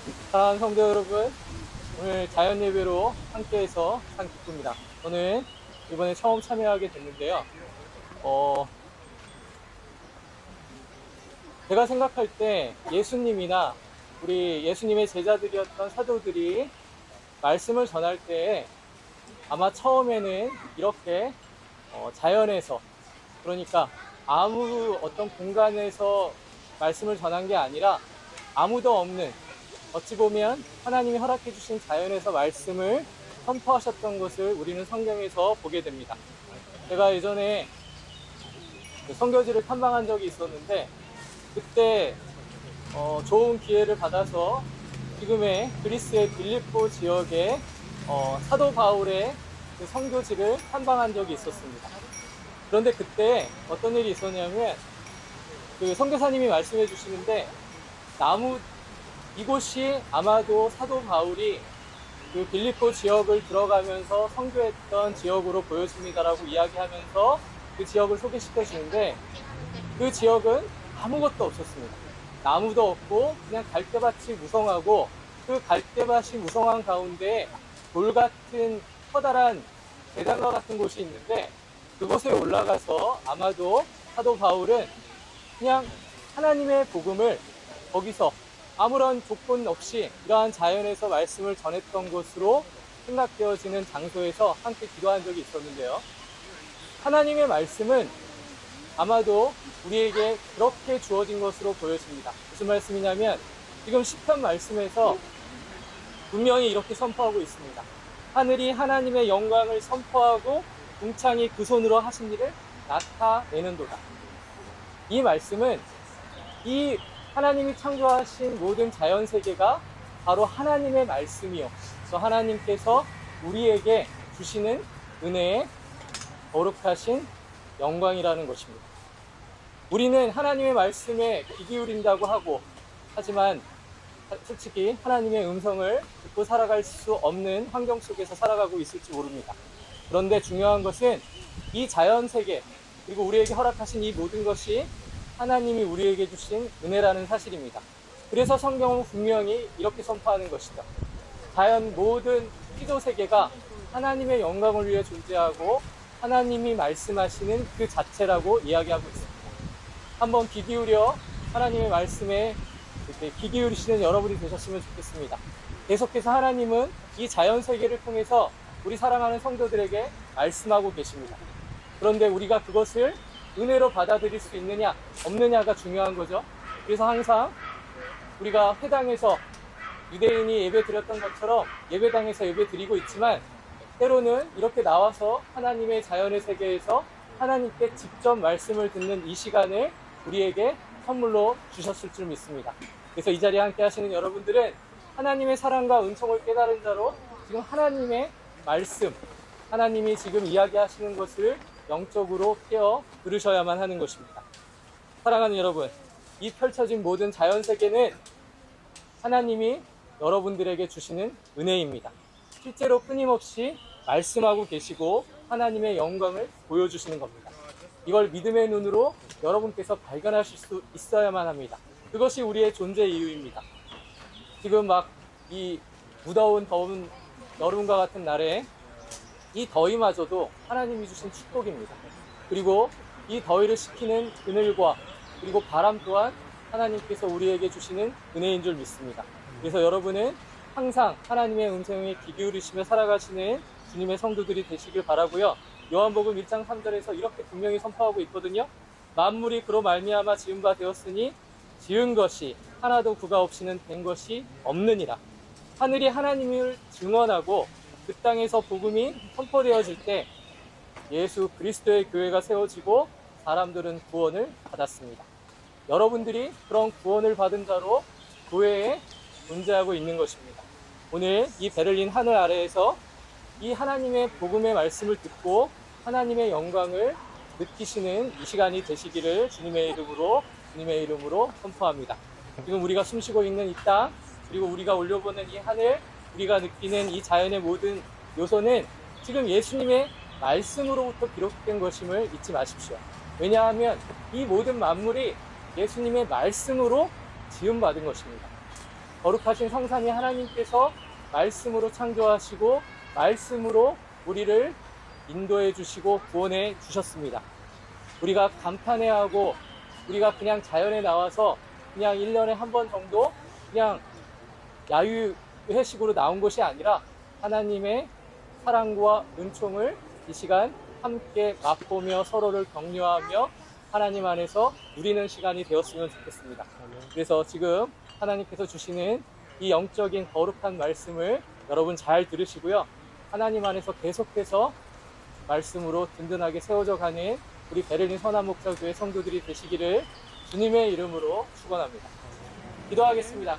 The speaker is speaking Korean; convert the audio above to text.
사랑하는 성도 여러분, 오늘 자연 예배로 함께해서 참 기쁩니다. 저는 이번에 처음 참여하게 됐는데요. 제가 생각할 때 예수님이나 우리 예수님의 제자들이었던 사도들이 말씀을 전할 때 아마 처음에는 이렇게 자연에서, 그러니까 아무 어떤 공간에서 말씀을 전한 게 아니라 아무도 없는, 어찌 보면 하나님이 허락해 주신 자연에서 말씀을 선포하셨던 것을 우리는 성경에서 보게 됩니다. 제가 예전에 선교지를 탐방한 적이 있었는데, 그때 좋은 기회를 받아서 지금의 그리스의 빌립보 지역에 사도 바울의 그 선교지를 탐방한 적이 있었습니다. 그런데 그때 어떤 일이 있었냐면, 그 선교사님이 말씀해 주시는데, 이곳이 아마도 사도 바울이 그 빌립보 지역을 들어가면서 선교했던 지역으로 보여집니다라고 이야기하면서 그 지역을 소개시켜 주는데, 그 지역은 아무것도 없었습니다. 나무도 없고 그냥 갈대밭이 무성하고, 그 갈대밭이 무성한 가운데 돌 같은 커다란 대장과 같은 곳이 있는데, 그곳에 올라가서 아마도 사도 바울은 그냥 하나님의 복음을 거기서 아무런 조건 없이 이러한 자연에서 말씀을 전했던 것으로 생각되어지는 장소에서 함께 기도한 적이 있었는데요. 하나님의 말씀은 아마도 우리에게 그렇게 주어진 것으로 보여집니다. 무슨 말씀이냐면, 지금 시편 말씀에서 분명히 이렇게 선포하고 있습니다. 하늘이 하나님의 영광을 선포하고 궁창이 그 손으로 하신 일을 나타내는도다. 이 말씀은 이 하나님이 창조하신 모든 자연 세계가 바로 하나님의 말씀이요, 또 하나님께서 우리에게 주시는 은혜의 거룩하신 영광이라는 것입니다. 우리는 하나님의 말씀에 귀 기울인다고 하지만 솔직히 하나님의 음성을 듣고 살아갈 수 없는 환경 속에서 살아가고 있을지 모릅니다. 그런데 중요한 것은 이 자연 세계, 그리고 우리에게 허락하신 이 모든 것이 하나님이 우리에게 주신 은혜라는 사실입니다. 그래서 성경은 분명히 이렇게 선포하는 것이죠. 자연 모든 피조 세계가 하나님의 영광을 위해 존재하고 하나님이 말씀하시는 그 자체라고 이야기하고 있습니다. 한번 귀 기울여 하나님의 말씀에 이렇게 귀 기울이시는 여러분이 되셨으면 좋겠습니다. 계속해서 하나님은 이 자연 세계를 통해서 우리 사랑하는 성도들에게 말씀하고 계십니다. 그런데 우리가 그것을 은혜로 받아들일 수 있느냐 없느냐가 중요한 거죠. 그래서 항상 우리가 회당에서 유대인이 예배 드렸던 것처럼 예배당에서 예배 드리고 있지만, 때로는 이렇게 나와서 하나님의 자연의 세계에서 하나님께 직접 말씀을 듣는 이 시간을 우리에게 선물로 주셨을 줄 믿습니다. 그래서 이 자리에 함께 하시는 여러분들은 하나님의 사랑과 은총을 깨달은 자로 지금 하나님의 말씀, 하나님이 지금 이야기하시는 것을 영적으로 깨어 들으셔야만 하는 것입니다. 사랑하는 여러분, 이 펼쳐진 모든 자연세계는 하나님이 여러분들에게 주시는 은혜입니다. 실제로 끊임없이 말씀하고 계시고 하나님의 영광을 보여주시는 겁니다. 이걸 믿음의 눈으로 여러분께서 발견하실 수 있어야만 합니다. 그것이 우리의 존재 이유입니다. 지금 막 이 무더운 더운 여름과 같은 날에 이 더위마저도 하나님이 주신 축복입니다. 그리고 이 더위를 식히는 그늘과 그리고 바람 또한 하나님께서 우리에게 주시는 은혜인 줄 믿습니다. 그래서 여러분은 항상 하나님의 음성에 귀 기울이시며 살아가시는 주님의 성도들이 되시길 바라고요. 요한복음 1장 3절에서 이렇게 분명히 선포하고 있거든요. 만물이 그로 말미암아 지은 바 되었으니 지은 것이 하나도 그가 없이는 된 것이 없느니라. 하늘이 하나님을 증언하고 그 땅에서 복음이 선포되어질 때 예수 그리스도의 교회가 세워지고 사람들은 구원을 받았습니다. 여러분들이 그런 구원을 받은 자로 교회에 존재하고 있는 것입니다. 오늘 이 베를린 하늘 아래에서 이 하나님의 복음의 말씀을 듣고 하나님의 영광을 느끼시는 이 시간이 되시기를 주님의 이름으로 선포합니다. 지금 우리가 숨쉬고 있는 이 땅, 그리고 우리가 올려보는 이 하늘, 우리가 느끼는 이 자연의 모든 요소는 지금 예수님의 말씀으로부터 기록된 것임을 잊지 마십시오. 왜냐하면 이 모든 만물이 예수님의 말씀으로 지음받은 것입니다. 거룩하신 성산이 하나님께서 말씀으로 창조하시고 말씀으로 우리를 인도해 주시고 구원해 주셨습니다. 우리가 감탄해하고 우리가 그냥 자연에 나와서 그냥 1년에 한 번 정도 그냥 야유회식으로 나온 것이 아니라 하나님의 사랑과 은총을 이 시간 함께 맛보며 서로를 격려하며 하나님 안에서 누리는 시간이 되었으면 좋겠습니다. 그래서 지금 하나님께서 주시는 이 영적인 거룩한 말씀을 여러분 잘 들으시고요. 하나님 안에서 계속해서 말씀으로 든든하게 세워져 가는 우리 베를린 선한목자교회 성도들이 되시기를 주님의 이름으로 축원합니다. 기도하겠습니다.